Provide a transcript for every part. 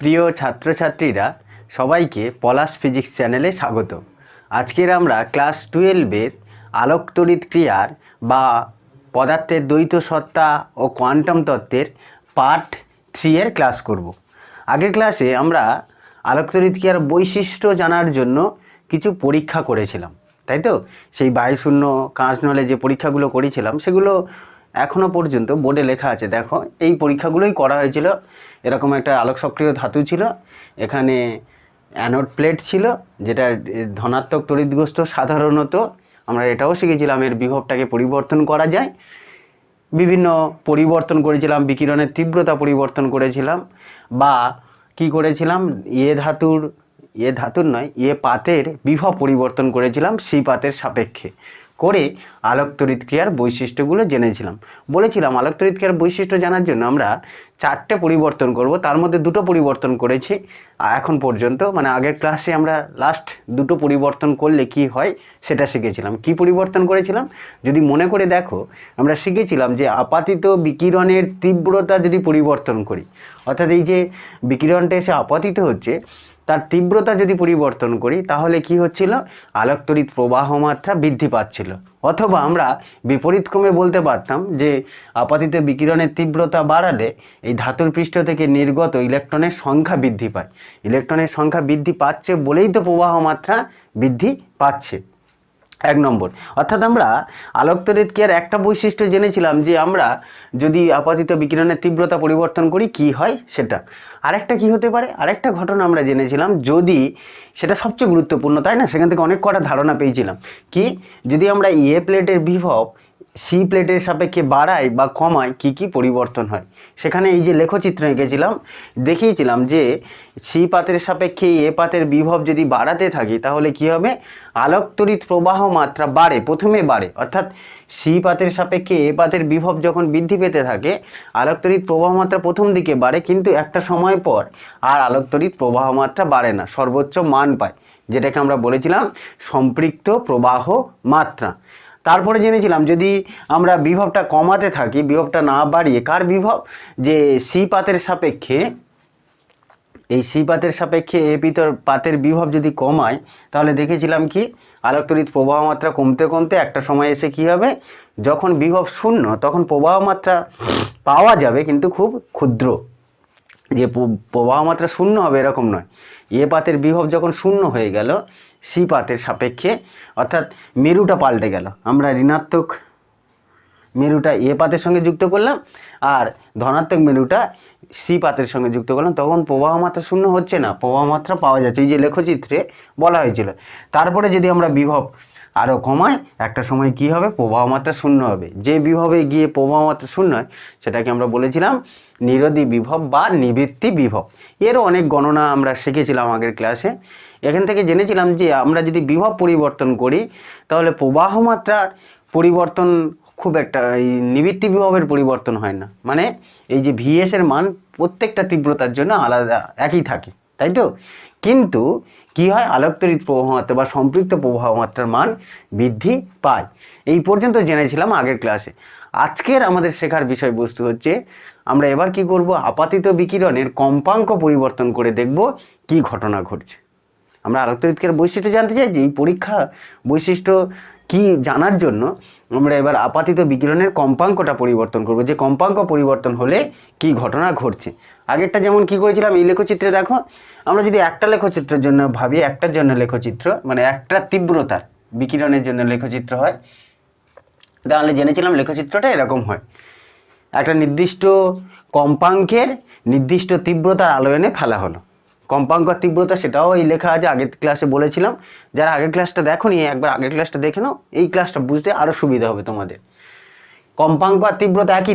প্রিয় ছাত্রছাত্রীরা সবাইকে পলাশ ফিজিক্স চ্যানেলে স্বাগত। আজকের আমরা ক্লাস 12-এর আলোক তড়িৎ ক্রিয়ার বা পদার্থের দ্বৈত সত্তা ও কোয়ান্টাম তত্ত্বের পার্ট 3 এর ক্লাস করব। আগের ক্লাসে আমরা আলোক তড়িৎ ক্রিয়ার বৈশিষ্ট্য জানার জন্য কিছু পরীক্ষা করেছিলাম, তাই তো? সেই বায়ুশূন্য কাঁচ নলে যে পরীক্ষাগুলো করেছিলাম সেগুলো এখনও পর্যন্ত বোর্ডে লেখা আছে। দেখো, এই পরীক্ষাগুলোই করা হয়েছিল। এরকম একটা আলোক সক্রিয় ধাতু ছিল, এখানে অ্যানোড প্লেট ছিল যেটা ধনাত্মক তড়িৎগ্রস্ত। সাধারণত আমরা এটাও শিখেছিলাম এর বিভবটাকে পরিবর্তন করা যায়, বিভিন্ন পরিবর্তন করেছিলাম, বিকিরণের তীব্রতা পরিবর্তন করেছিলাম, বা কি করেছিলাম, এ ধাতুর নয়, এ পাতের বিভব পরিবর্তন করেছিলাম সি পাতের সাপেক্ষে করে আলোক তড়িৎ ক্রিয়ার বৈশিষ্ট্যগুলো জেনেছিলাম। বলেছিলাম আলোক তড়িৎ ক্রিয়ার বৈশিষ্ট্য জানার জন্য আমরা 4টে পরিবর্তন করব, তার মধ্যে 2টো পরিবর্তন করেছি এখন পর্যন্ত। মানে আগের ক্লাসে আমরা লাস্ট 2টো পরিবর্তন করলে কি হয় সেটা শিখেছিলাম। কি পরিবর্তন করেছিলাম যদি মনে করে দেখো, আমরা শিখেছিলাম যে আপাতিত বিকিরণের তীব্রতা যদি পরিবর্তন করি, অর্থাৎ এই যে বিকিরণটা এসে আপাতিত হচ্ছে তার তীব্রতা যদি পরিবর্তন করি তাহলে কি হচ্ছিল, আলোক তড়িৎ প্রবাহ মাত্রা বৃদ্ধি পাচ্ছিল। অথবা আমরা বিপরীত ক্রমে বলতে পারতাম যে আপাতিত বিকিরণের তীব্রতা বাড়ালে এই ধাতুর পৃষ্ঠ থেকে নির্গত ইলেকট্রনের সংখ্যা বৃদ্ধি পায়। ইলেকট্রনের সংখ্যা বৃদ্ধি পাচ্ছে বলেই তো প্রবাহ মাত্রা বৃদ্ধি পাচ্ছে। 1 নম্বর। অর্থাৎ আমরা আলোক তড়িৎ ক্রিয়ার একটা বৈশিষ্ট্য জেনেছিলাম যে আমরা যদি আপাতিত বিকিরণের তীব্রতা পরিবর্তন করি কি হয় সেটা। আরেকটা কি হতে পারে, আরেকটা ঘটনা আমরা জেনেছিলাম, যদি সেটা সবচেয়ে গুরুত্বপূর্ণ, তাই না? সেখান থেকে অনেক কটা ধারণা পেয়েছিলাম। কি, যদি আমরা এ প্লেটের বিভব সি প্লেটের সাপেক্ষে বাড়াই বা কমাই কি কি পরিবর্তন হয়। সেখানে এই যে লেখচিত্র এঁকেছিলাম, দেখিয়েছিলাম যে সি পাতের সাপেক্ষে এ পাতের বিভব যদি বাড়াতে থাকি তাহলে কি হবে, আলোক তড়িৎ প্রবাহ মাত্রা বাড়ে, প্রথমে বাড়ে। অর্থাৎ সি পাতের সাপেক্ষে এ পাতের বিভব যখন বৃদ্ধি পেতে থাকে আলোক তড়িৎ প্রবাহ মাত্রা প্রথম দিকে বাড়ে, কিন্তু একটা সময় পর আর আলোক তড়িৎ প্রবাহ মাত্রা বাড়ে না, সর্বোচ্চ মান পায়, যেটাকে আমরা বলেছিলাম সম্পৃক্ত প্রবাহ মাত্রা। তারপরে জেনেছিলাম যদি আমরা বিভবটা কমাতে থাকি, বিভবটা না বাড়িয়ে, কার বিভব, যে সি পাতের সাপেক্ষে, এই সি পাতের সাপেক্ষে এ পাতের বিভব যদি কমায় তাহলে দেখেছিলাম কি, আলোক তড়িৎ প্রবাহ মাত্রা কমতে কমতে একটা সময় এসে কি হবে, যখন বিভব শূন্য তখন প্রবাহ মাত্রা পাওয়া যাবে কিন্তু খুব ক্ষুদ্র। যে প্রবাহ মাত্রা শূন্য হবে এরকম নয়, এ পাতের বিভব যখন শূন্য হয়ে গেল সি পাতের সাপেক্ষে, অর্থাৎ মেরুটা পাল্টে গেল, আমরা ঋণাত্মক মেরুটা এ পাতের সঙ্গে যুক্ত করলাম আর ধনাত্মক মেরুটা সি পাতের সঙ্গে যুক্ত করলাম, তখন প্রবাহ মাত্রা শূন্য হচ্ছে না, প্রবাহ মাত্রা পাওয়া যাচ্ছে, এই যে লেখচিত্রে বলা হয়েছিল। তারপরে যদি আমরা বিভব আরও কমাই একটা সময় কি হবে, প্রবাহ মাত্রা শূন্য হবে। যে বিভবে গিয়ে প্রবাহ মাত্রা শূন্য হয় সেটাকে আমরা বলেছিলাম নিরোধী বিভব বা নিবৃত্তি বিভব। এরও অনেক গণনা আমরা শিখেছিলাম আগের ক্লাসে। এখান থেকে জেনেছিলাম যে আমরা যদি বিভব পরিবর্তন করি তাহলে প্রবাহ মাত্রার পরিবর্তন খুব একটা, এই নিবৃত্তি বিভবের পরিবর্তন হয় না। মানে এই যে ভিএস এর মান প্রত্যেকটা তীব্রতার জন্য আলাদা একই থাকে, তাই তো? কিন্তু কি হয়, আলোক তড়িৎ প্রবাহ মাত্রা বা সম্পৃক্ত প্রবাহ মাত্রার মান বৃদ্ধি পায়। এই পর্যন্ত জেনেছিলাম আগের ক্লাসে। আজকের আমাদের শেখার বিষয়বস্তু হচ্ছে আমরা এবার কি করব, আপাতিত বিকিরণের কম্পাঙ্ক পরিবর্তন করে দেখব কি ঘটনা ঘটছে। আমরা আলোক তড়িৎ ক্রিয়ার বৈশিষ্ট্য জানতে চাই, যে এই পরীক্ষা বৈশিষ্ট্য কি জানার জন্য আমরা এবার আপাতিত বিকিরণের কম্পাঙ্কটা পরিবর্তন করব, যে কম্পাঙ্ক পরিবর্তন হলে কি ঘটনা ঘটছে। আগেরটা যেমন কি করেছিলাম, এই লেখচিত্রে দেখো, আমরা যদি একটা লেখচিত্রের জন্য ভাবি, একটার জন্য লেখচিত্র মানে একটা তীব্রতার বিকিরণের জন্য লেখচিত্র হয়, তাহলে জেনেছিলাম লেখচিত্রটা এরকম হয়। একটা নির্দিষ্ট কম্পাঙ্কের নির্দিষ্ট তীব্রতার আলো এনে ফেলা হলো। কম্পাঙ্ক তীব্রতা সেটাও এই লেখা আছে, আগের ক্লাসে বলেছিলাম। যারা আগের ক্লাসটা দেখোনি একবার আগের ক্লাসটা দেখে নাও, এই ক্লাসটা বুঝতে আরও সুবিধা হবে তোমাদের। কম্পাঙ্ক আর তীব্রতা একই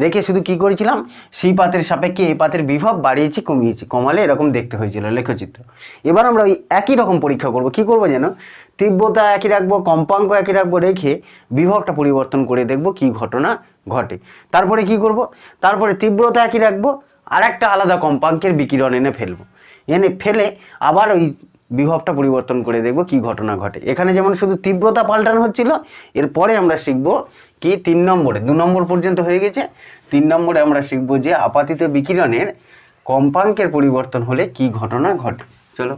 রেখে শুধু কি করেছিলাম, সি পাতের সাপেক্ষে এ পাতের বিভব বাড়িয়েছি কমিয়েছি, কমালে এরকম দেখতে হয়েছিল লেখচিত্র। এবার আমরা ওই একই রকম পরীক্ষা করব। কি করব যেন, তীব্রতা একই রাখবো, কম্পাঙ্ক একই রাখবো, রেখে বিভবটা পরিবর্তন করে দেখব কি ঘটনা ঘটে। তারপরে কি করব, তারপরে তীব্রতা একই রাখবো, আর একটা আলাদা কম্পাঙ্কের বিকিরণ এনে ফেলে আবার ওই বিভবটা পরিবর্তন করে দেখব কি ঘটনা ঘটে। এখানে যেমন শুধু তীব্রতা পাল্টানো হচ্ছিল, এরপরে আমরা শিখব কি 3 নম্বরে, 2 নম্বর পর্যন্ত হয়ে গেছে, 3 নম্বরে আমরা শিখব যে আপাতিত বিকিরণের কম্পাঙ্কের পরিবর্তন হলে কি ঘটনা ঘটে। চলো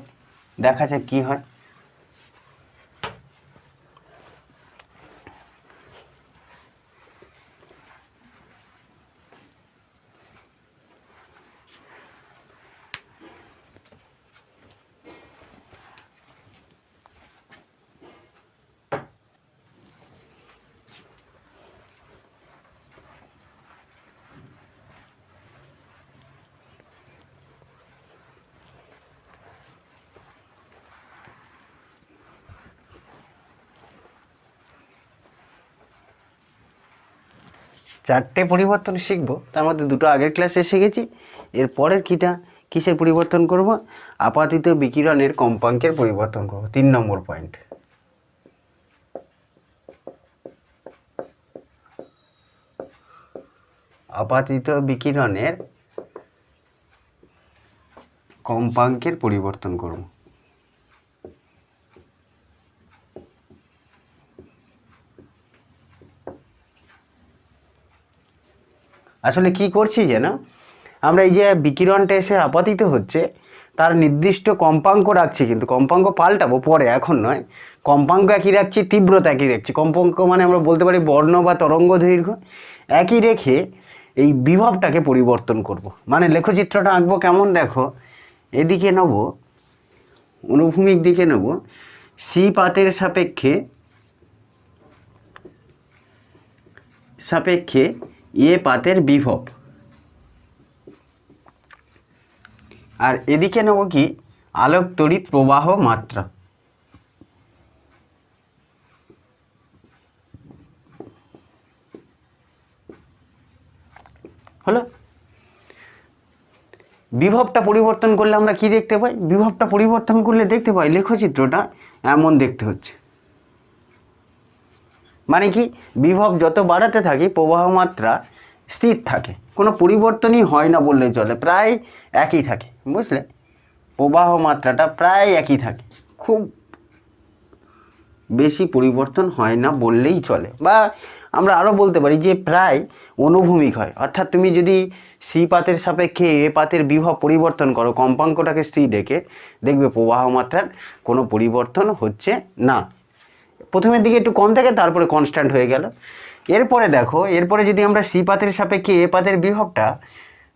দেখা যাক কি হয়। চারটে পরিবর্তন শিখব, তার মধ্যে দুটো আগের ক্লাসে শিখেছি। এর পরের কিসের পরিবর্তন করব? আপাতিত বিকিরণের কম্পাঙ্কের পরিবর্তন করব। 3 নম্বর পয়েন্ট। আপাতিত বিকিরণের কম্পাঙ্কের পরিবর্তন করব। আসলে কি করছি যেন, আমরা এই যে বিকিরণটা এসে আপাতিত হচ্ছে তার নির্দিষ্ট কম্পাঙ্ক রাখছি, কিন্তু কম্পাঙ্ক পাল্টাবো পরে, এখন নয়। কম্পাঙ্ক একই রাখছি, তীব্রতা একই রাখছি। কম্পাঙ্ক মানে আমরা বলতে পারি বর্ণ বা তরঙ্গ দৈর্ঘ্য একই রেখে এই বিভবটাকে পরিবর্তন করব। মানে লেখচিত্রটা আঁকবো কেমন, দেখো এদিকে নেব, অনুভূমিক দিকে নেব সি পাতের সাপেক্ষে এ পাতের বিভব, আর এদিকে নেব কি আলোক তড়িৎ প্রবাহ মাত্রা। হলো? বিভবটা পরিবর্তন করলে আমরা কি দেখতে পাই? বিভবটা পরিবর্তন করলে দেখতে পাই লেখচিত্রটা এমন দেখতে হচ্ছে। মানে কি, বিভব যত বাড়াতে থাকি প্রবাহ মাত্রা স্থির থাকে, কোনো পরিবর্তনই হয় না বললেই চলে, প্রায় একই থাকে। বুঝলে? প্রবাহ মাত্রাটা প্রায় একই থাকে, খুব বেশি পরিবর্তন হয় না বললেই চলে, বা আমরা আরও বলতে পারি যে প্রায় অনুভূমিক হয়। অর্থাৎ তুমি যদি সি পাতের সাপেক্ষে এ পাতের বিভব পরিবর্তন করো, কম্পাঙ্কটাকে স্থির রেখে, দেখবে প্রবাহ মাত্রার কোনো পরিবর্তন হচ্ছে না। প্রথমের দিকে একটু কম থাকে, তারপরে কনস্ট্যান্ট হয়ে গেল। এরপরে দেখো, এরপরে যদি আমরা সি পাতের সাপেক্ষে এ পাতের বিভবটা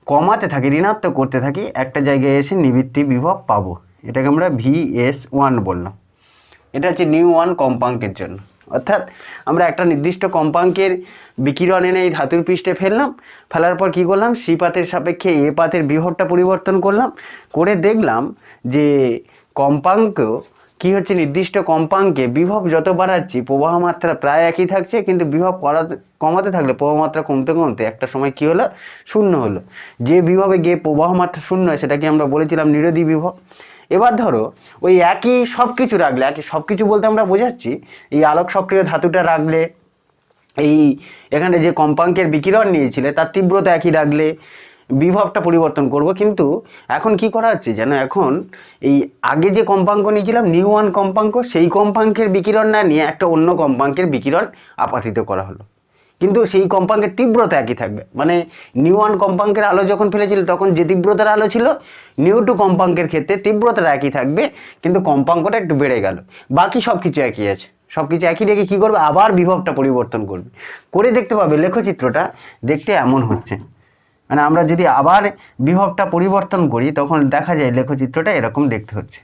কমাতে থাকি, ঋণাত্মক করতে থাকি, একটা জায়গায় এসে নিবৃত্তি বিভব পাবো। এটাকে আমরা VS1 বললাম। এটা হচ্ছে নিউ1 কম্পাঙ্কের জন্য। অর্থাৎ আমরা একটা নির্দিষ্ট কম্পাঙ্কের বিকিরণ এনে এই ধাতুর পৃষ্ঠে ফেলার পর কী করলাম, সি পাতের সাপেক্ষে এ পাতের বিভবটা পরিবর্তন করলাম, করে দেখলাম যে কম্পাঙ্ক কি হচ্ছে, নির্দিষ্ট কম্পাঙ্কে বিভব যত বাড়াচ্ছি প্রবাহ মাত্রা প্রায় একই থাকছে, কিন্তু বিভব কমাতে থাকলে প্রবাহ মাত্রা কমতে কমতে একটা সময় কি হলো, শূন্য হলো। যে বিভবে গিয়ে প্রবাহ মাত্রা শূন্য হয় সেটাকে আমরা বলেছিলাম নিরোধী বিভব। এবার ধরো ওই একই সব কিছু রাখলে, একই সব কিছু বলতে আমরা বোঝাচ্ছি এই আলোক সক্রিয় ধাতুটা রাখলে, এই এখানে যে কম্পাঙ্কের বিকিরণ নিয়েছিলে তার তীব্রতা একই রাখলে, বিভবটা পরিবর্তন করব। কিন্তু এখন কি করা হচ্ছে যেন, এখন এই আগে যে কম্পাঙ্ক নিয়েছিলাম নিউ1 কম্পাঙ্ক, সেই কম্পাঙ্কের বিকিরণ না নিয়ে একটা অন্য কম্পাঙ্কের বিকিরণ আপাতিত করা হলো, কিন্তু সেই কম্পাঙ্কের তীব্রতা একই থাকবে। মানে নিউ1 কম্পাঙ্কের আলো যখন ফেলেছিল তখন যে তীব্রতার আলো ছিল, নিউ2 কম্পাঙ্কের ক্ষেত্রে তীব্রতাটা একই থাকবে, কিন্তু কম্পাঙ্কটা একটু বেড়ে গেল। বাকি সব কিছু একই আছে, সব কিছু একই রেখে কী করবে, আবার বিভবটা পরিবর্তন করবে। করে দেখতে পাবে লেখচিত্রটা দেখতে এমন হচ্ছে। মানে আমরা যদি আবার বিভবটা পরিবর্তন করি তখন দেখা যায় লেখচিত্রটা এরকম দেখতে হচ্ছে।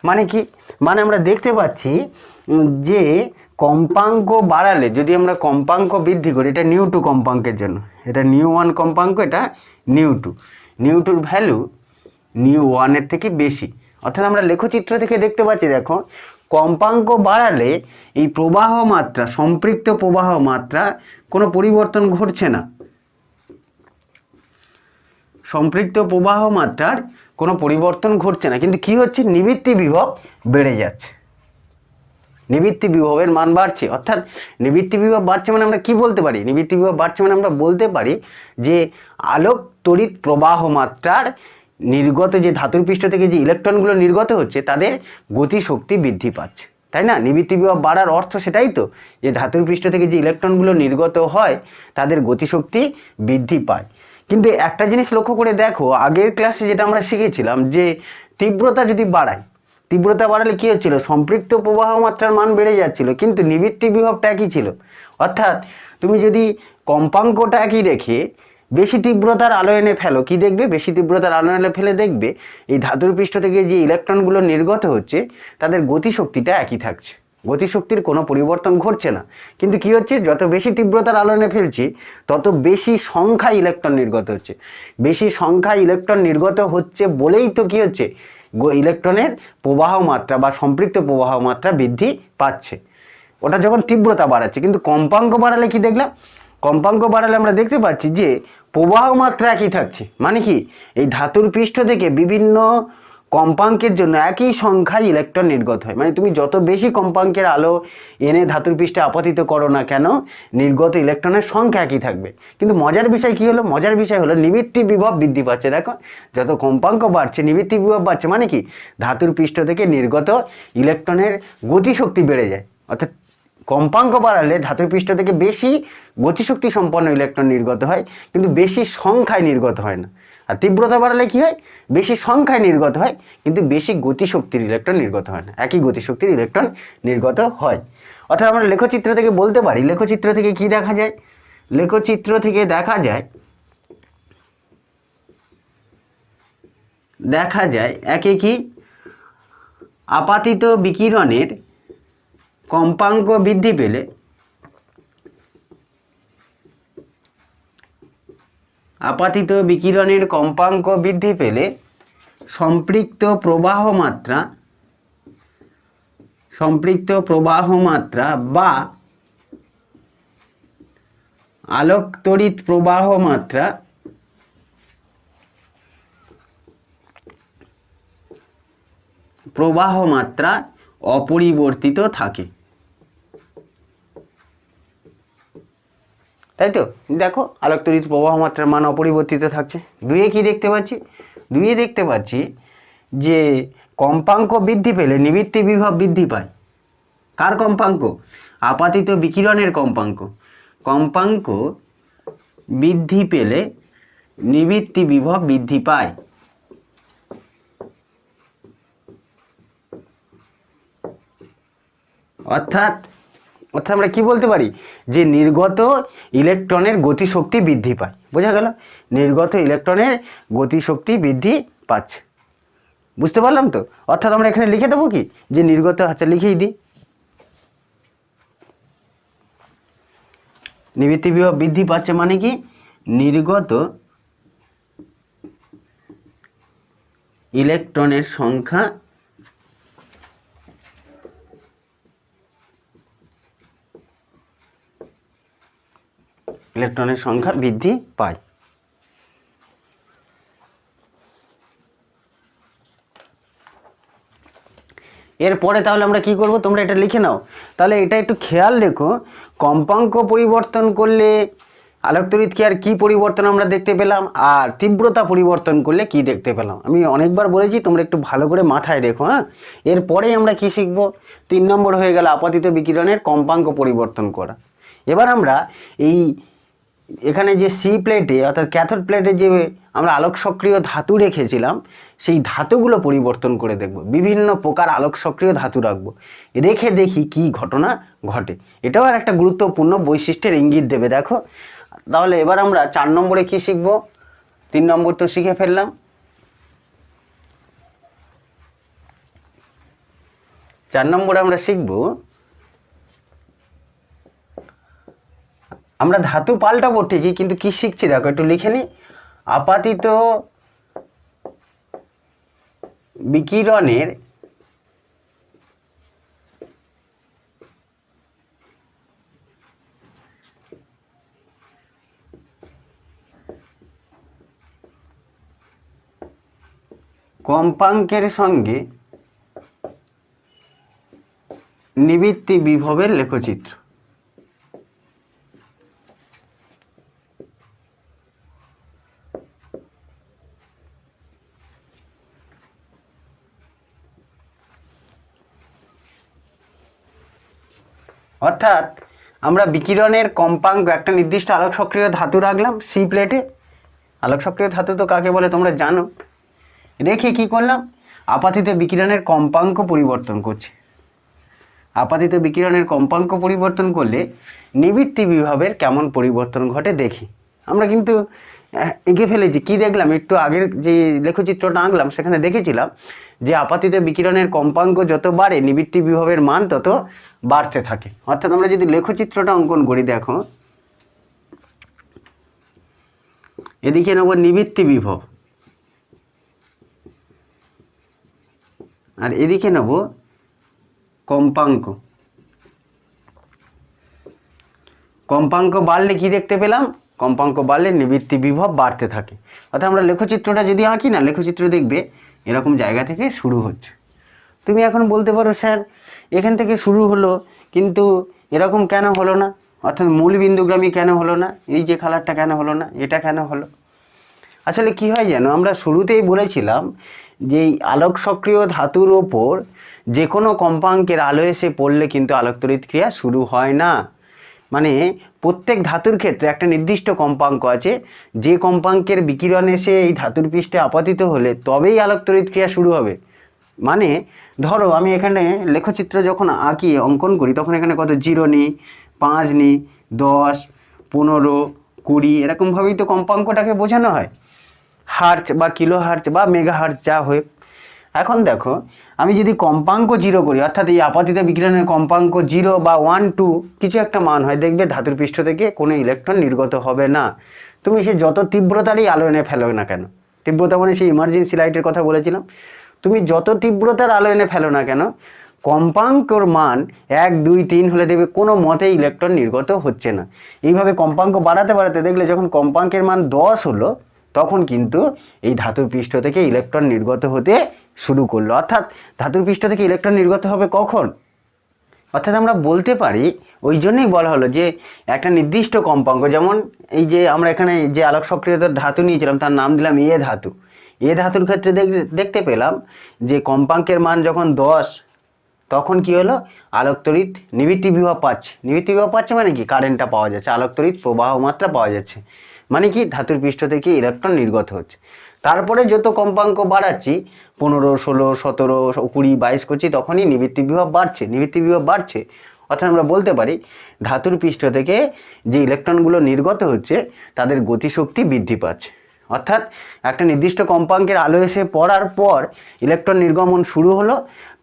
মানে কি, মানে আমরা দেখতে পাচ্ছি যে কম্পাঙ্ক বাড়ালে, যদি আমরা কম্পাঙ্ক বৃদ্ধি করি, এটা নিউ2 কম্পাঙ্কের জন্য, এটা নিউ1 কম্পাঙ্ক, এটা নিউ2 ভ্যালু নিউ1 থেকে বেশি। অর্থাৎ আমরা লেখচিত্র থেকে দেখতে পাচ্ছি, দেখো কম্পাঙ্ক বাড়ালে এই প্রবাহ মাত্রা, সম্পৃক্ত প্রবাহ মাত্রা কোনো পরিবর্তন ঘটছে না, সম্পৃক্ত প্রবাহ মাত্রার কোনো পরিবর্তন ঘটছে না, কিন্তু কি হচ্ছে, নিবৃত্তি বিভব বেড়ে যাচ্ছে, নিবৃত্তি বিভবের মান বাড়ছে। অর্থাৎ নিবৃত্তি বিভব বাড়ছে মানে আমরা কি বলতে পারি, নিবৃত্তি বিভব বাড়ছে মানে আমরা বলতে পারি যে আলোক তড়িৎ প্রবাহ মাত্রার নির্গত, যে ধাতুর পৃষ্ঠ থেকে যে ইলেকট্রনগুলো নির্গত হচ্ছে তাদের গতিশক্তি বৃদ্ধি পাচ্ছে, তাই না? নিবৃত্তি বিভব বাড়ার অর্থ সেটাই তো, যে ধাতুর পৃষ্ঠ থেকে যে ইলেকট্রনগুলো নির্গত হয় তাদের গতিশক্তি বৃদ্ধি পায়। কিন্তু একটা জিনিস লক্ষ্য করে দেখো, আগের ক্লাসে যেটা আমরা শিখেছিলাম যে তীব্রতা যদি বাড়ায়, তীব্রতা বাড়ালে কী হচ্ছিল, সম্পৃক্ত প্রবাহ মাত্রার মান বেড়ে যাচ্ছিল, কিন্তু নিবৃত্তি বিভবটা একই ছিল। অর্থাৎ তুমি যদি কম্পাঙ্কটা একই রেখে বেশি তীব্রতার আলো এনে ফেলো, কি দেখবে, বেশি তীব্রতার আলো এনে ফেলে দেখবে এই ধাতুর পৃষ্ঠ থেকে যে ইলেকট্রনগুলো নির্গত হচ্ছে তাদের গতিশক্তিটা একই থাকছে, গতিশক্তির কোনো পরিবর্তন ঘটছে না। কিন্তু কি হচ্ছে, যত বেশি তীব্রতার আলো এনে ফেলছি তত বেশি সংখ্যায় ইলেকট্রন নির্গত হচ্ছে। বেশি সংখ্যায় ইলেকট্রন নির্গত হচ্ছে বলেই তো কি হচ্ছে, ইলেকট্রনের প্রবাহ মাত্রা বা সম্পৃক্ত প্রবাহ মাত্রা বৃদ্ধি পাচ্ছে, ওটা যখন তীব্রতা বাড়াচ্ছে। কিন্তু কম্পাঙ্ক বাড়ালে কি দেখলাম, কম্পাঙ্ক বাড়ালে আমরা দেখতে পাচ্ছি যে প্রবাহ মাত্রা একই থাকছে। মানে কি, এই ধাতুর পৃষ্ঠ থেকে বিভিন্ন কম্পাঙ্কের জন্য একই সংখ্যায় ইলেকট্রন নির্গত হয়। মানে তুমি যত বেশি কম্পাঙ্কের আলো এনে ধাতুর পৃষ্ঠে আপতিত করো না কেন, নির্গত ইলেকট্রনের সংখ্যা একই থাকবে। কিন্তু মজার বিষয় কি হলো, মজার বিষয় হলো নিবৃত্তি বিভব বৃদ্ধি পাচ্ছে। দেখো, যত কম্পাঙ্ক বাড়ছে নিবৃত্তি বিভব বাড়ছে, মানে কি, ধাতুর পৃষ্ঠ থেকে নির্গত ইলেকট্রনের গতিশক্তি বেড়ে যায়। অর্থাৎ কম্পাঙ্ক বাড়ালে ধাতুর পৃষ্ঠ থেকে বেশি গতিশক্তি সম্পন্ন ইলেকট্রন নির্গত হয়, কিন্তু বেশি সংখ্যায় নির্গত হয় না। আর তীব্রতা বাড়ালে কি হয়, বেশি সংখ্যায় নির্গত হয় কিন্তু বেশি গতিশক্তির ইলেকট্রন নির্গত হয় না, একই গতিশক্তির ইলেকট্রন নির্গত হয়। অর্থাৎ আমরা লেখচিত্র থেকে বলতে পারি, লেখচিত্র থেকে কি দেখা যায়, লেখচিত্র থেকে দেখা যায় একে কি, আপাতিত বিকিরণের কম্পাঙ্ক বৃদ্ধি পেলে আপাতিত বিকিরণের কম্পাঙ্ক বৃদ্ধি পেলে সম্পৃক্ত প্রবাহ মাত্রা বা আলোক তড়িৎ প্রবাহ মাত্রা অপরিবর্তিত থাকে। তাই তো, দেখো আলোক তড়িৎ প্রবাহ মাত্রার মান অপরিবর্তিত থাকছে। দুইয়ে কি দেখতে পাচ্ছি, দুইয়ে দেখতে পাচ্ছি যে কম্পাঙ্ক বৃদ্ধি পেলে নিবৃত্তি বিভব বৃদ্ধি পায়। কার কম্পাঙ্ক, আপাতিত বিকিরণের কম্পাঙ্ক। কম্পাঙ্ক বৃদ্ধি পেলে নিবৃত্তি বিভব বৃদ্ধি পায়। অর্থাৎ আমরা কি বলতে পারি, যে নির্গত ইলেকট্রনের গতিশক্তি বৃদ্ধি পায়। বোঝা গেল, নির্গত ইলেকট্রনের গতিশক্তি বৃদ্ধি পাচ্ছে। বুঝতে পারলাম তো। অর্থাৎ আমরা এখানে লিখে দেবো কি, যে নির্গত, আচ্ছা লিখেই দিই, নিবৃত্তি বিভব বৃদ্ধি পাচ্ছে মানে কি, নির্গত ইলেকট্রনের সংখ্যা বৃদ্ধি পায়। এরপরে তাহলে আমরা কি করব, তোমরা এটা লিখে নাও। তাহলে এটা একটু খেয়াল রেখো, কম্পাঙ্ক পরিবর্তন করলে আলোক তড়িৎ কি আর কি পরিবর্তন আমরা দেখতে পেলাম, আর তীব্রতা পরিবর্তন করলে কি দেখতে পেলাম। আমি অনেকবার বলেছি, তোমরা একটু ভালো করে মাথায় রেখো। হ্যাঁ, এরপরেই আমরা কি শিখব, 3 নম্বর হয়ে গেল আপাতিত বিকিরণের কম্পাঙ্ক পরিবর্তন করা। এবার আমরা এখানে যে সি প্লেটে অর্থাৎ ক্যাথোড প্লেটে যে আমরা আলোক সক্রিয় ধাতু রেখেছিলাম, সেই ধাতুগুলো পরিবর্তন করে দেখব। বিভিন্ন প্রকার আলোক সক্রিয় ধাতু রাখবো, রেখে দেখি কি ঘটনা ঘটে। এটাও আর একটা গুরুত্বপূর্ণ বৈশিষ্ট্যের ইঙ্গিত দেবে। দেখো, তাহলে এবার আমরা 4 নম্বরে কি শিখব, 3 নম্বর তো শিখে ফেললাম। 4 নম্বরে আমরা শিখব, আমরা ধাতু পাল্টাবো ঠিকই, কিন্তু কি শিখছি দেখো, একটু লিখে নি। আপাতিত বিকিরণের কম্পাঙ্কের সঙ্গে নিবৃত্তি বিভবের লেখচিত্র। অর্থাৎ আমরা বিকিরণের কম্পাঙ্ক একটা নির্দিষ্ট আলোক সক্রিয় ধাতু রাখলাম সি প্লেটে, আলোক সক্রিয় ধাতু তো কাকে বলে তোমরা জানো। রেখে কি করলাম, আপাতিত বিকিরণের কম্পাঙ্ক পরিবর্তন করছি। আপাতিত বিকিরণের কম্পাঙ্ক পরিবর্তন করলে নিবৃত্তি বিভবের কেমন পরিবর্তন ঘটে দেখি। আমরা কিন্তু এঁকে ফেলেছি, কি দেখলাম একটু আগের যে লেখচিত্রটা আঁকলাম সেখানে দেখেছিলাম যে আপাতিত বিকিরণের কম্পাঙ্ক যত বাড়ে নিবৃত্তি বিভবের মান তত বাড়তে থাকে। অর্থাৎ আমরা যদি লেখচিত্রটা অঙ্কন করি, দেখো এদিকে নেব নিবৃত্তি বিভব আর এদিকে নেব কম্পাঙ্ক। কম্পাঙ্ক বাড়লে কি দেখতে পেলাম, কম্পাঙ্ক বাড়লে নিবৃত্তি বিভব বাড়তে থাকে। অর্থাৎ আমরা লেখচিত্রটা যদি আঁকি না, লেখচিত্র দেখবে এরকম জায়গা থেকে শুরু হচ্ছে। তুমি এখন বলতে পারো স্যার এখান থেকে শুরু হলো কিন্তু এরকম কেন হলো না, অর্থাৎ মূল বিন্দুগ্রামী কেন হলো না, এই যে কালারটা কেন হলো না, এটা কেন হলো। আসলে কি হয় জানো, আমরা শুরুতেই বলেছিলাম যে এই আলোক সক্রিয় ধাতুর ওপর যে কোনো কম্পাঙ্কের আলো এসে পড়লে কিন্তু আলোক তড়িৎ ক্রিয়া শুরু হয় না। মানে প্রত্যেক ধাতুর ক্ষেত্রে একটা নির্দিষ্ট কম্পাঙ্ক আছে, যে কম্পাঙ্কের বিকিরণ এসে এই ধাতুর পৃষ্ঠে আপতিত হলে তবেই আলোক তড়িৎ ক্রিয়া শুরু হবে। মানে ধরো আমি এখানে লেখচিত্র যখন আঁকি অঙ্কন করি তখন এখানে কত 0 নিই, 5 নিই, 10, 15, 20 এরকমভাবেই তো কম্পাঙ্কটাকে বোঝানো হয়, হার্জ বা কিলো হার্জ বা মেগা হার্জ যা হয়। এখন দেখো আমি যদি কম্পাঙ্ক 0 করি, অর্থাৎ এই আপাতিত বিকিরণের কম্পাঙ্ক 0 বা 1, 2 কিছু একটা মান হয়, দেখবে ধাতুর পৃষ্ঠ থেকে কোনো ইলেকট্রন নির্গত হবে না। তুমি সে যত তীব্রতারই আলো এনে ফেলো না কেন, তীব্রতা মানে সেই ইমার্জেন্সি লাইটের কথা বলেছিলাম, তুমি যত তীব্রতার আলো এনে ফেলো না কেন কম্পাঙ্কর মান 1, 2, 3 হলে দেখবে কোনো মতেই ইলেকট্রন নির্গত হচ্ছে না। এইভাবে কম্পাঙ্ক বাড়াতে বাড়াতে দেখলে যখন কম্পাঙ্কের মান 10 হলো তখন কিন্তু এই ধাতুর পৃষ্ঠ থেকে ইলেকট্রন নির্গত হতে শুরু করলো। অর্থাৎ ধাতুর পৃষ্ঠ থেকে ইলেকট্রন নির্গত হবে কখন, অর্থাৎ আমরা বলতে পারি, ওই জন্যই বলা হলো যে একটা নির্দিষ্ট কম্পাঙ্ক, যেমন এই যে আমরা এখানে যে আলোক সক্রিয়তার ধাতু নিয়েছিলাম তার নাম দিলাম এ ধাতু। এ ধাতুর ক্ষেত্রে দেখতে পেলাম যে কম্পাঙ্কের মান যখন 10 তখন কি হলো, আলোক তড়িৎ নিবৃত্তি বিভব পাচ্ছে। নিবৃত্তি বিভব পাচ্ছে মানে কি, কারেন্টটা পাওয়া যাচ্ছে, আলোক তড়িৎ প্রবাহ মাত্রা পাওয়া যাচ্ছে, মানে কি ধাতুর পৃষ্ঠ থেকে ইলেকট্রন নির্গত হচ্ছে। তারপরে যত কম্পাঙ্ক বাড়াচ্ছি 15, 16, 17, 20, 22 করছি তখনই নিবৃত্তি বিভব বাড়ছে। নিবৃত্তি বিভব বাড়ছে অর্থাৎ আমরা বলতে পারি ধাতুর পৃষ্ঠ থেকে যে ইলেকট্রনগুলো নির্গত হচ্ছে তাদের গতিশক্তি বৃদ্ধি পাচ্ছে। অর্থাৎ একটা নির্দিষ্ট কম্পাঙ্কের আলো এসে পড়ার পর ইলেকট্রন নির্গমন শুরু হলো,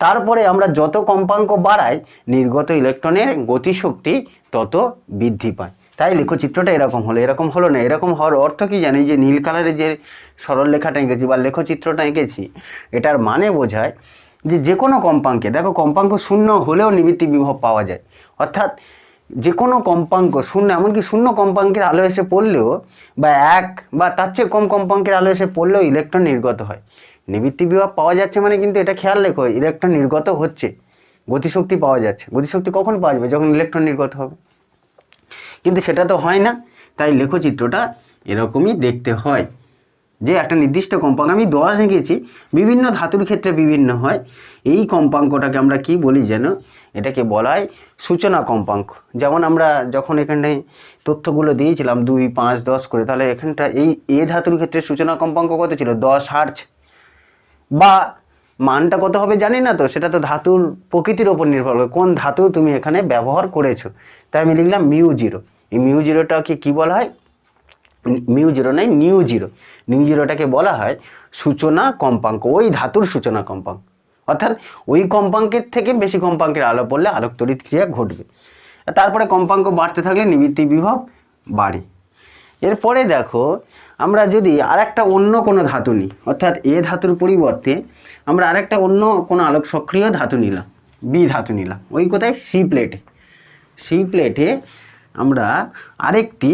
তারপরে আমরা যত কম্পাঙ্ক বাড়াই নির্গত ইলেকট্রনের গতিশক্তি তত বৃদ্ধি পায়। তাই লেখচিত্রটা এরকম হলো, এরকম হলো না। এরকম হওয়ার অর্থ কি জানি, যে নীল কালারে যে সরল লেখাটা এঁকেছি বা লেখচিত্রটা এঁকেছি এটার মানে বোঝায় যে কোনো কম্পাঙ্কে, দেখো কম্পাঙ্ক 0 হলেও নিবৃত্তি বিভব পাওয়া যায়। অর্থাৎ যে কোনো কম্পাঙ্ক 0, এমনকি 0 কম্পাঙ্কের আলো এসে পড়লেও বা 1 বা তার চেয়ে কম কম্পাঙ্কের আলো এসে পড়লেও ইলেকট্রন নির্গত হয়। নিবৃত্তি বিভব পাওয়া যাচ্ছে মানে কিন্তু এটা খেয়াল রেখো, ইলেকট্রন নির্গত হচ্ছে, গতিশক্তি পাওয়া যাচ্ছে। গতিশক্তি কখন পাওয়া যাবে, যখন ইলেকট্রন নির্গত হবে, কিন্তু সেটা তো হয় না। তাই লেখচিত্রটা এরকমই দেখতে হয় যে একটা নির্দিষ্ট কম্পাঙ্ক, আমি 10 এঁকেছি, বিভিন্ন ধাতুর ক্ষেত্রে বিভিন্ন হয়। এই কম্পাঙ্কটাকে আমরা কি বলি যেন, এটাকে বলা হয় সূচনা কম্পাঙ্ক। যেমন আমরা যখন এখানে তথ্যগুলো দিয়েছিলাম 2, 5, 10 করে, তাহলে এখানটা এই এ ধাতুর ক্ষেত্রে সূচনা কম্পাঙ্ক কত ছিল, 10 হার্জ। বা মানটা কত হবে জানি না, তো সেটা তো ধাতুর প্রকৃতির ওপর নির্ভর করে, কোন ধাতু তুমি এখানে ব্যবহার করেছো। তাই আমি লিখলাম μ0। এই μ0টাকে কি বলা হয়, μ0 নয় নিউ0। নিউ0টাকে বলা হয় সূচনা কম্পাঙ্ক, ওই ধাতুর সূচনা কম্পাঙ্ক। অর্থাৎ ওই কম্পাঙ্কের থেকে বেশি কম্পাঙ্কের আলো পড়লে আলোক তড়িৎ ক্রিয়া ঘটবে। তারপরে কম্পাঙ্ক বাড়তে থাকলে নিবৃত্তি বিভব বাড়ে। এরপরে দেখো আমরা যদি আরেকটা অন্য কোনো ধাতু নিই, অর্থাৎ এ ধাতুর পরিবর্তে আমরা আরেকটা অন্য কোনো আলোক সক্রিয় ধাতু নিলাম, বি ধাতু নিলাম, ওই কোথায় সি প্লেটে। সি প্লেটে আমরা আরেকটি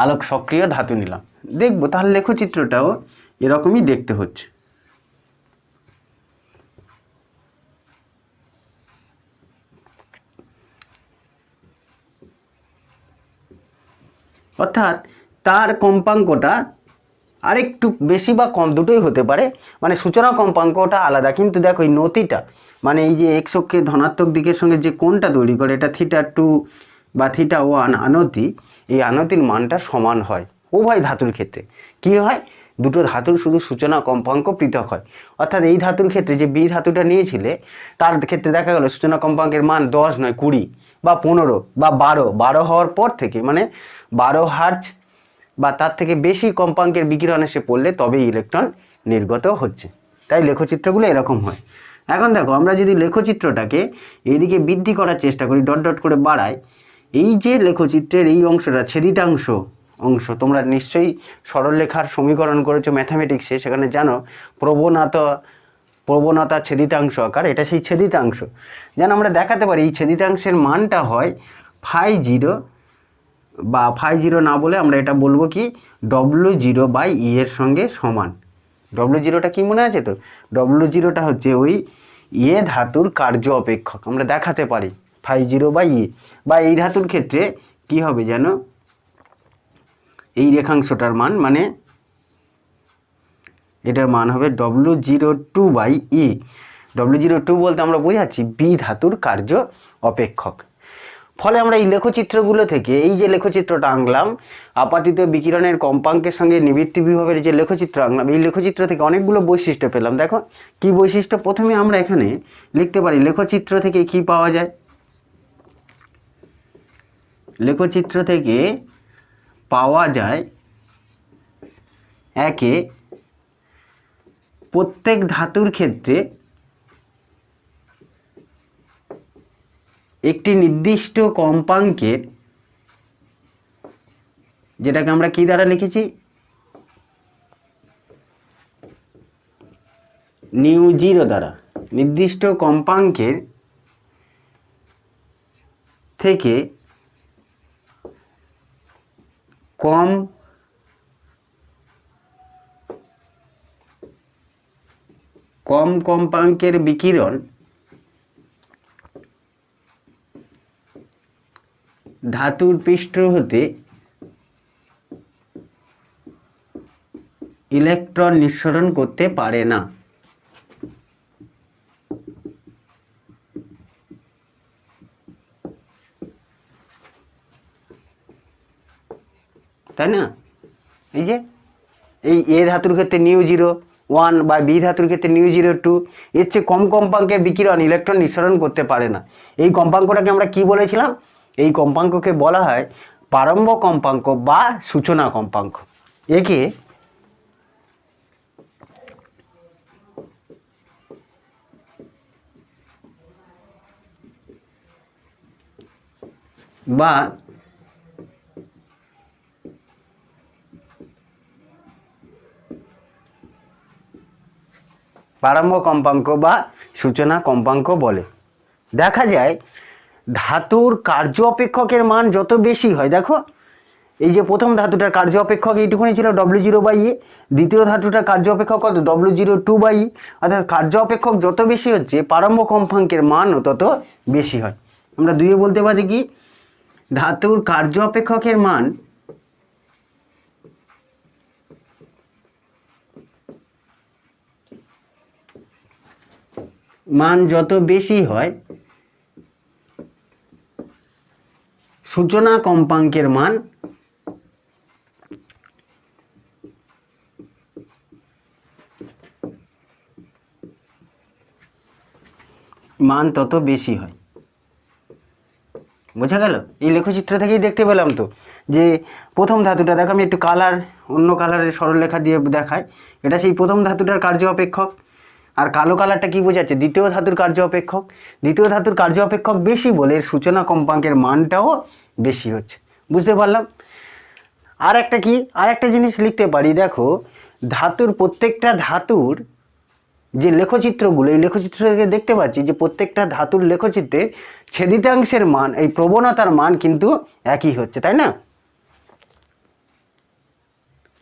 আলোক সক্রিয় ধাতু নিলাম, দেখবো তাহলে লেখচিত্রটাও এরকমই দেখতে হচ্ছে। অর্থাৎ তার কম্পাঙ্কটা আরেকটু বেশি বা কম দুটোই হতে পারে, মানে সূচনা কম্পাঙ্কটা আলাদা। কিন্তু দেখো এই নতিটা, মানে এই যে এক্স অক্ষের ধনাত্মক দিকের সঙ্গে যে কোণটা তৈরি করে, এটা θ2 বা θ1 আনতি, এই আনতির মানটা সমান হয়। উভয় ধাতুর ক্ষেত্রে কি হয়, দুটো ধাতুর শুধু সূচনা কম্পাঙ্ক পৃথক হয়। অর্থাৎ এই ধাতুর ক্ষেত্রে যে বি ধাতুটা নিয়েছিলে তার ক্ষেত্রে দেখা গেল সূচনা কম্পাঙ্কের মান 10 নয় 20 বা 15 বা 12 হওয়ার পর থেকে, মানে 12 হার্জ বা তার থেকে বেশি কম্পাঙ্কের বিকিরণ এসে পড়লে তবেই ইলেকট্রন নির্গত হচ্ছে। তাই লেখচিত্রগুলো এরকম হয়। এখন দেখো, আমরা যদি লেখচিত্রটাকে এইদিকে বৃদ্ধি করার চেষ্টা করি, ডট ডট করে বাড়াই, এই যে লেখচিত্রের এই অংশটা ছেদিতাংশ অংশ, তোমরা নিশ্চয়ই সরলরেখার সমীকরণ করেছো ম্যাথামেটিক্সে, সেখানে জানো প্রবণতা ছেদিতাংশ আকার, এটা সেই ছেদিতাংশ। যেন আমরা দেখাতে পারি এই ছেদিতাংশের মানটা হয় φ0, বা φ0 না বলে আমরা এটা বলবো কি W0/E এর সঙ্গে সমান। W0টা কি মনে আছে তো? W0টা হচ্ছে ওই এ ধাতুর কার্য অপেক্ষক, আমরা দেখাতে পারি φ0/E। বা এই ধাতুর ক্ষেত্রে কি হবে যেন, এই রেখাংশটার মান, মানে এটার মান হবে W02/E। W02 বলতে আমরা বোঝাচ্ছি বি ধাতুর কার্য অপেক্ষক। ফলে আমরা এই লেখচিত্রগুলো থেকে, এই যে লেখচিত্রটা আঁকলাম আপাতিত বিকিরণের কম্পাঙ্কের সঙ্গে নিবৃত্তি বিভবের যে লেখচিত্র আঁকলাম, এই লেখচিত্র থেকে অনেকগুলো বৈশিষ্ট্য পেলাম। দেখো কি বৈশিষ্ট্য, প্রথমে আমরা এখানে লিখতে পারি লেখচিত্র থেকে কি পাওয়া যায়। লেখচিত্র থেকে পাওয়া যায় একে, প্রত্যেক ধাতুর ক্ষেত্রে একটি নির্দিষ্ট কম্পাঙ্কের, যেটাকে আমরা কি দ্বারা লিখেছি, μ0 দ্বারা, নির্দিষ্ট কম্পাঙ্কের থেকে কম কম্পাঙ্কের বিকিরণ ধাতুর পৃষ্ঠ হতে ইলেকট্রন নিঃসরণ করতে পারে না। তাই না? এই যে এই এ ধাতুর ক্ষেত্রে μ01 বা বি ধাতুর ক্ষেত্রে μ02, এর চেয়ে কম কম্পাঙ্কের বিকিরণ ইলেকট্রন নিঃসরণ করতে পারে না। এই কম্পাঙ্কটাকে আমরা কি বলেছিলাম? এই কম্পাঙ্ককে বলা হয় প্রারম্ভ কম্পাঙ্ক বা সূচনা কম্পাঙ্ক। একে বা প্রারম্ভ কম্পাঙ্ক বা সূচনা কম্পাঙ্ক বলে। দেখা যায় ধাতুর কার্য অপেক্ষকের মান যত বেশি হয়, দেখো এই যে প্রথম ধাতুটার কার্য অপেক্ষক এইটুকুনি ছিল W0/E, দ্বিতীয় ধাতুটার কার্য অপেক্ষক কত, W02/E। অর্থাৎ কার্য অপেক্ষক যত বেশি হচ্ছে প্রারম্ভ কম্পাঙ্কের মানও তত বেশি হয়। আমরা দুইয়ে বলতে পারি কি, ধাতুর কার্য অপেক্ষকের মান যত বেশি হয় সূচনা কম্পাঙ্কের মান তত বেশি হয়। বোঝা গেল? এই লেখচিত্র থেকেই দেখতে পেলাম তো যে প্রথম ধাতুটা, দেখো আমি একটু অন্য কালারের সরলরেখা দিয়ে দেখাই, এটা সেই প্রথম ধাতুটার কার্য অপেক্ষক। আর কালো কালারটা কি বোঝাচ্ছে, দ্বিতীয় ধাতুর কার্য অপেক্ষক। দ্বিতীয় ধাতুর কার্য অপেক্ষক বেশি বলে এর সূচনা কম্পাঙ্কের মানটাও বেশি হচ্ছে। বুঝতে পারলাম? আর একটা জিনিস লিখতে পারি, দেখো প্রত্যেকটা ধাতুর যে লেখচিত্রগুলো, এই লেখচিত্র থেকে দেখতে পাচ্ছি যে প্রত্যেকটা ধাতুর লেখচিত্রে ছেদিতাংশের মান, এই প্রবণতার মান কিন্তু একই হচ্ছে, তাই না?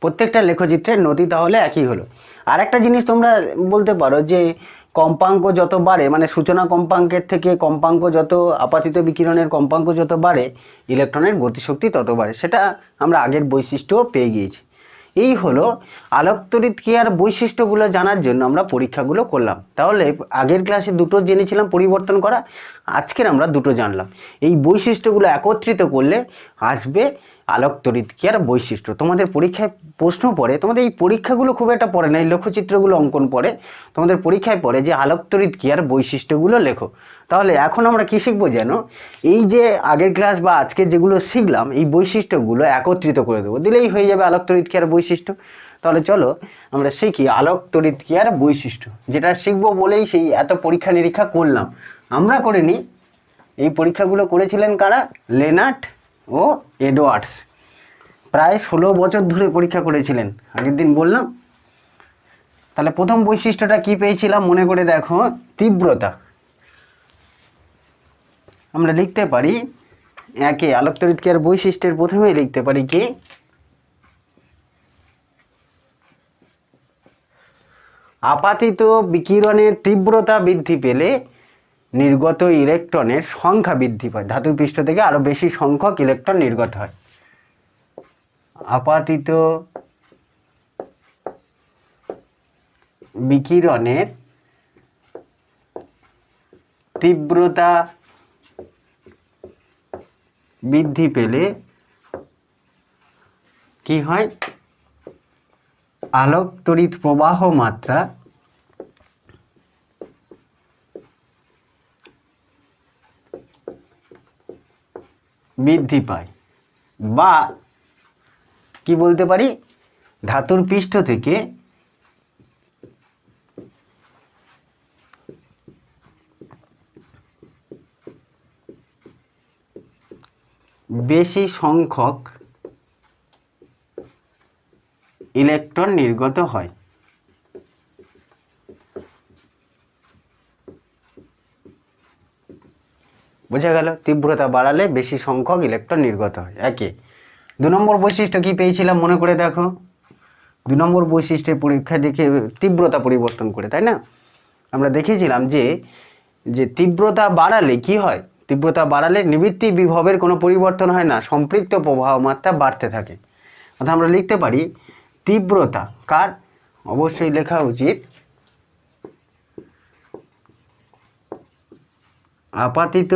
প্রত্যেকটা লেখচিত্রের নতি তাহলে একই হলো। আর একটা জিনিস তোমরা বলতে পারো যে কম্পাঙ্ক যত বাড়ে, মানে সূচনা কম্পাঙ্কের থেকে কম্পাঙ্ক যত, আপাতিত বিকিরণের কম্পাঙ্ক যত বাড়ে ইলেকট্রনের গতিশক্তি তত বাড়ে। সেটা আমরা আগের বৈশিষ্ট্যও পেয়ে গিয়েছি। এই হলো আলোকতড়িৎ ক্রিয়ার বৈশিষ্ট্যগুলো জানার জন্য আমরা পরীক্ষাগুলো করলাম। তাহলে আগের ক্লাসে দুটো জেনেছিলাম পরিবর্তন করা, আজকের আমরা দুটো জানলাম। এই বৈশিষ্ট্যগুলো একত্রিত করলে আসবে আলোক তড়িৎক্রিয়ার বৈশিষ্ট্য। তোমাদের পরীক্ষায় প্রশ্ন পড়ে, তোমাদের এই পরীক্ষাগুলো খুব একটা পড়ে না, এই লক্ষ্যচিত্রগুলো অঙ্কন পড়ে, তোমাদের পরীক্ষায় পড়ে যে আলোক তড়িৎক্রিয়ার বৈশিষ্ট্যগুলো লেখো। তাহলে এখন আমরা কী শিখবো যেন, এই যে আগের ক্লাস বা আজকে যেগুলো শিখলাম এই বৈশিষ্ট্যগুলো একত্রিত করে দেবো, দিলেই হয়ে যাবে আলোক তড়িৎক্রিয়ার বৈশিষ্ট্য। তাহলে চলো আমরা শিখি আলোক তড়িৎক্রিয়ার বৈশিষ্ট্য, যেটা শিখবো বলেই সেই এত পরীক্ষা নিরীক্ষা করলাম। আমরা করিনি, এই পরীক্ষাগুলো করেছিলেন কারা? লেনার্ড ও এডওয়ার্ডস। প্রায় 16 বছর ধরে পরীক্ষা করেছিলেন, আগের দিন বললাম। তাহলে প্রথম বৈশিষ্ট্যটা কি পেয়েছিলাম মনে করে দেখো, তীব্রতা। আমরা লিখতে পারি একে, আলোক তড়িৎক্রিয়ার বৈশিষ্ট্যের প্রথমেই লিখতে পারি কি, আপাতিত বিকিরণের তীব্রতা বৃদ্ধি পেলে নির্গত ইলেকট্রনের সংখ্যা বৃদ্ধি পায়, ধাতুর পৃষ্ঠ থেকে আরো বেশি সংখ্যক ইলেকট্রন নির্গত হয়। আপাতিত বিকিরণের তীব্রতা বৃদ্ধি পেলে কি হয়? আলোক তড়িৎ প্রবাহ মাত্রা বৃদ্ধি পায়, বা কি বলতে পারি, ধাতুর পৃষ্ঠ থেকে বেশি সংখ্যক ইলেকট্রন নির্গত হয়। বোঝা গেল? তীব্রতা বাড়ালে বেশি সংখ্যক ইলেকট্রন নির্গত হয়, একে। 2 নম্বর বৈশিষ্ট্য কি পেয়েছিলাম মনে করে দেখো, 2 নম্বর বৈশিষ্ট্যের পরীক্ষা দেখে তীব্রতা পরিবর্তন করে, তাই না? আমরা দেখিয়েছিলাম যে যে তীব্রতা বাড়ালে কি হয়, তীব্রতা বাড়ালে নিবৃত্তি বিভবের কোনো পরিবর্তন হয় না, সম্পৃক্ত প্রবাহ মাত্রা বাড়তে থাকে। অর্থাৎ আমরা লিখতে পারি তীব্রতা কার, অবশ্যই লেখা উচিত আপাতিত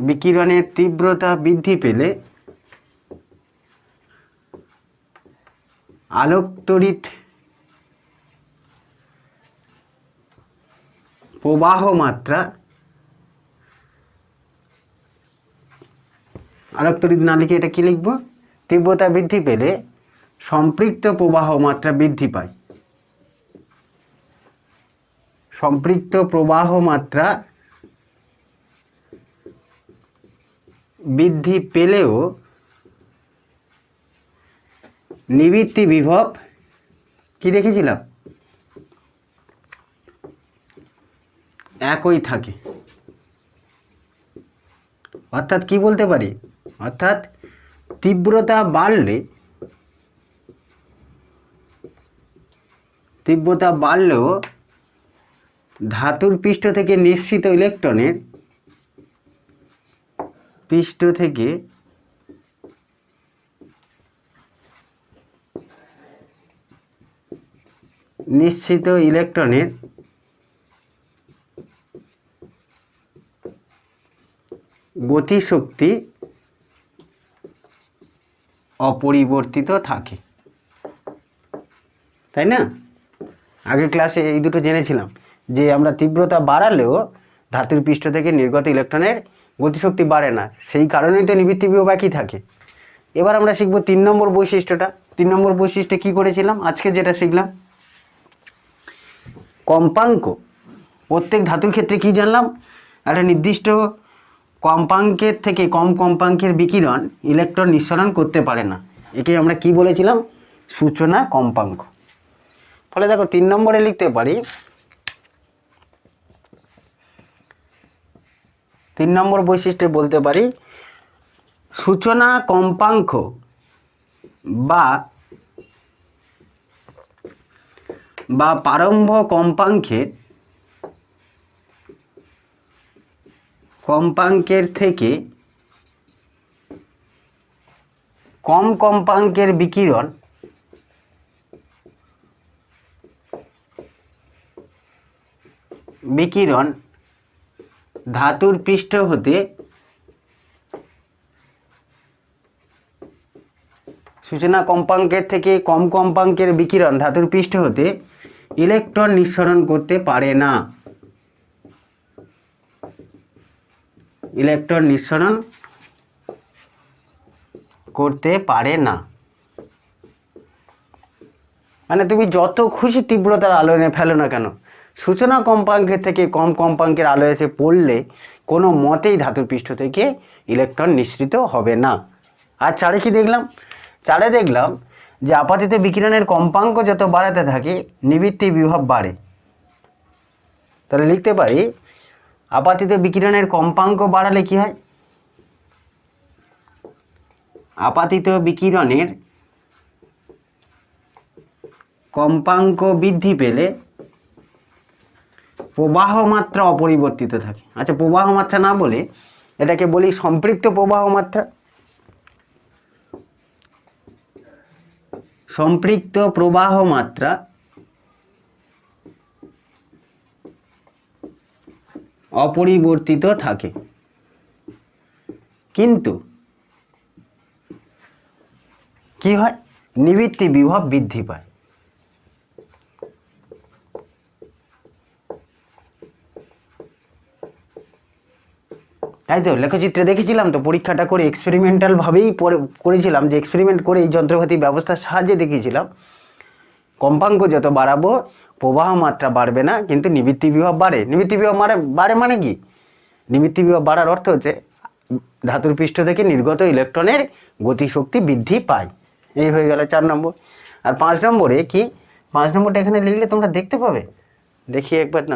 বিকিরণের তীব্রতা বৃদ্ধি পেলে আলোক তড়িৎ প্রবাহ মাত্রা, আলোক তড়িৎ না লিখে এটা কি লিখবো, তীব্রতা বৃদ্ধি পেলে সম্পৃক্ত প্রবাহ মাত্রা বৃদ্ধি পায়। সম্পৃক্ত প্রবাহ মাত্রা বৃদ্ধি পেলেও নিবৃত্তি বিভব কি রেখেছিলাম, একই থাকে। অর্থাৎ কি বলতে পারি, অর্থাৎ তীব্রতা বাড়লেও ধাতুর পৃষ্ঠ থেকে নিঃসৃত ইলেকট্রনের গতিশক্তি অপরিবর্তিত থাকে, তাই না? আগের ক্লাসে এই দুটো জেনেছিলাম যে আমরা তীব্রতা বাড়ালেও ধাতুর পৃষ্ঠ থেকে নির্গত ইলেকট্রনের গতিশক্তি বাড়ে না, সেই কারণেই তো নিবৃত্তি বিভব একই থাকে। এবার আমরা শিখবো 3 নম্বর বৈশিষ্ট্যটা। 3 নম্বর বৈশিষ্ট্যে কি করেছিলাম, আজকে যেটা শিখলাম কম্পাঙ্ক। প্রত্যেক ধাতুর ক্ষেত্রে কি জানলাম, একটা নির্দিষ্ট কম্পাঙ্কের থেকে কম কম্পাঙ্কের বিকিরণ ইলেকট্রন নিঃসরণ করতে পারে না, একে আমরা কি বলেছিলাম, সূচনা কম্পাঙ্ক। ফলে দেখো 3 নম্বরে লিখতে পারি, 3 নম্বর বৈশিষ্ট্যে বলতে পারি সূচনা কম্পাঙ্ক বা প্রারম্ভ কম্পাঙ্কের থেকে কম কম্পাঙ্কের বিকিরণ ধাতুর পৃষ্ঠ হতে সূচনা কম্পাঙ্কের থেকে কম কম্পাঙ্কের বিকিরণ ধাতুর পৃষ্ঠ হতে ইলেকট্রন নিঃসরণ করতে পারে না। ইলেকট্রন নিঃসরণ করতে পারে না মানে তুমি যত খুশি তীব্রতার আলো এনে ফেলো না কেন, সূচনা কম্পাঙ্কের থেকে কম কম্পাঙ্কের আলো এসে পড়লে কোনো মতেই ধাতুর পৃষ্ঠ থেকে ইলেকট্রন নিঃসৃত হবে না। আর চারে কি দেখলাম? চারে দেখলাম যে আপাতিত বিকিরণের কম্পাঙ্ক যত বাড়াতে থাকে নিবৃত্তি বিভব বাড়ে। তাহলে লিখতে পারি আপাতিত বিকিরণের কম্পাঙ্ক বাড়ালে কি হয়? আপাতিত বিকিরণের কম্পাঙ্ক বৃদ্ধি পেলে প্রবাহ মাত্রা অপরিবর্তিত থাকে। আচ্ছা, প্রবাহ মাত্রা না বলে এটাকে বলি সম্পৃক্ত প্রবাহ মাত্রা। সম্পৃক্ত প্রবাহ মাত্রা অপরিবর্তিত থাকে, কিন্তু কি হয়? নিবৃত্তি বিভব বৃদ্ধি পায়। তাই তো লেখচিত্রে দেখেছিলাম তো, পরীক্ষাটা করে এক্সপেরিমেন্টালভাবেই করেছিলাম, যে এক্সপেরিমেন্ট করে এই যন্ত্রপাতি ব্যবস্থার সাহায্যে দেখিয়েছিলাম কম্পাঙ্ক যত বাড়াবো প্রবাহ মাত্রা বাড়বে না, কিন্তু নিবৃত্তি বিভব বাড়ে। নিবৃত্তি বিভব বাড়ে মানে কি? নিবৃত্তি বিভব বাড়ার অর্থ হচ্ছে ধাতুর পৃষ্ঠ থেকে নির্গত ইলেকট্রনের গতিশক্তি বৃদ্ধি পায়। এই হয়ে গেল 4 নম্বর। আর 5 নম্বরে কি? 5 নম্বরটা এখানে লিখলে তোমরা দেখতে পাবে, দেখি একবার না?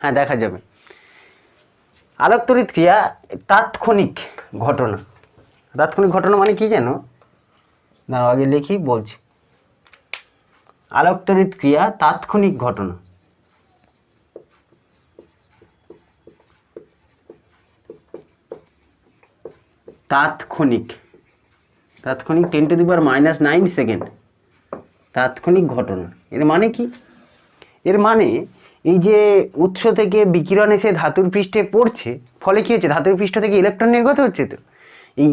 হ্যাঁ, দেখা যাবে। আলোক তড়িৎ ক্রিয়া তাৎক্ষণিক ঘটনা। তাৎক্ষণিক ঘটনা মানে কি জানো? দাঁড়াও আগে লিখি, বলছি। আলোক তড়িৎ ক্রিয়া তাৎক্ষণিক ঘটনা। তাৎক্ষণিক 10⁻⁹ সেকেন্ড তাৎক্ষণিক ঘটনা। এর মানে কি? এর মানে এই যে উৎস থেকে বিকিরণ এসে ধাতুর পৃষ্ঠে পড়ছে, ফলে কি হচ্ছে? ধাতুর পৃষ্ঠ থেকে ইলেকট্রন নির্গত হচ্ছে। তো এই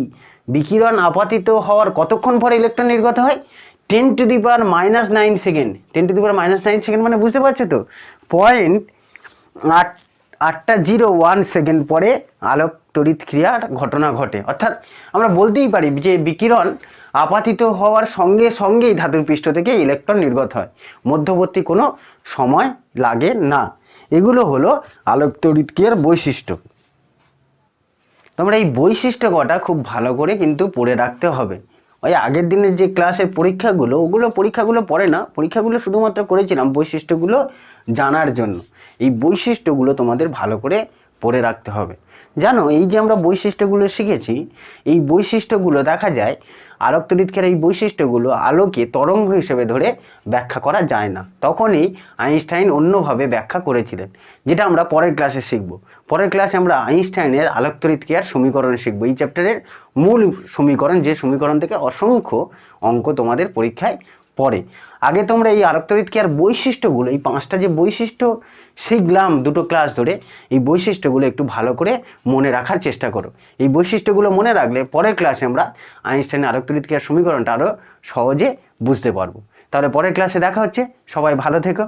বিকিরণ আপাতিত হওয়ার কতক্ষণ পরে ইলেকট্রন নির্গত হয়? 10⁻⁹ সেকেন্ড। 10⁻⁹ সেকেন্ড মানে বুঝতে পারছো তো, 0.801 সেকেন্ড পরে আলোক তড়িৎ ক্রিয়ার ঘটনা ঘটে। অর্থাৎ আমরা বলতেই পারি যে বিকিরণ আপাতিত হওয়ার সঙ্গে সঙ্গেই ধাতুর পৃষ্ঠ থেকে ইলেকট্রন নির্গত হয়, মধ্যবর্তী কোনো সময় লাগে না। এগুলো হলো আলোক তড়িৎ ক্রিয়ার বৈশিষ্ট্য। তোমরা এই বৈশিষ্ট্য কটা খুব ভালো করে কিন্তু পড়ে রাখতে হবে। ওই আগের দিনের যে ক্লাসের পরীক্ষাগুলো, পরীক্ষাগুলো পড়ে না, পরীক্ষাগুলো শুধুমাত্র করেছিলাম বৈশিষ্ট্যগুলো জানার জন্য। এই বৈশিষ্ট্যগুলো তোমাদের ভালো করে পড়ে রাখতে হবে। জানো, এই যে আমরা বৈশিষ্ট্যগুলো শিখেছি, এই বৈশিষ্ট্যগুলো দেখা যায় আলোক তড়িৎ ক্রিয়ার এই বৈশিষ্ট্যগুলো আলোকে তরঙ্গ হিসেবে ধরে ব্যাখ্যা করা যায় না। তখনই আইনস্টাইন অন্যভাবে ব্যাখ্যা করেছিলেন, যেটা আমরা পরের ক্লাসে শিখব। পরের ক্লাসে আমরা আইনস্টাইনের আলোক তড়িৎ ক্রিয়ার সমীকরণ শিখব, এই চ্যাপ্টারের মূল সমীকরণ, যে সমীকরণ থেকে অসংখ্য অঙ্ক তোমাদের পরীক্ষায় পড়ে। আগে তোমরা এই আলোক তড়িৎ ক্রিয়ার বৈশিষ্ট্যগুলো, এই 5টা যে বৈশিষ্ট্য শিখলাম 2টো ক্লাস ধরে, এই বৈশিষ্ট্যগুলো একটু ভালো করে মনে রাখার চেষ্টা করো। এই বৈশিষ্ট্যগুলো মনে রাখলে পরের ক্লাসে আমরা আইনস্টাইনের আলোক তড়িৎ ক্রিয়ার সমীকরণটা আরও সহজে বুঝতে পারবো। তাহলে পরের ক্লাসে দেখা হচ্ছে। সবাই ভালো থেকো।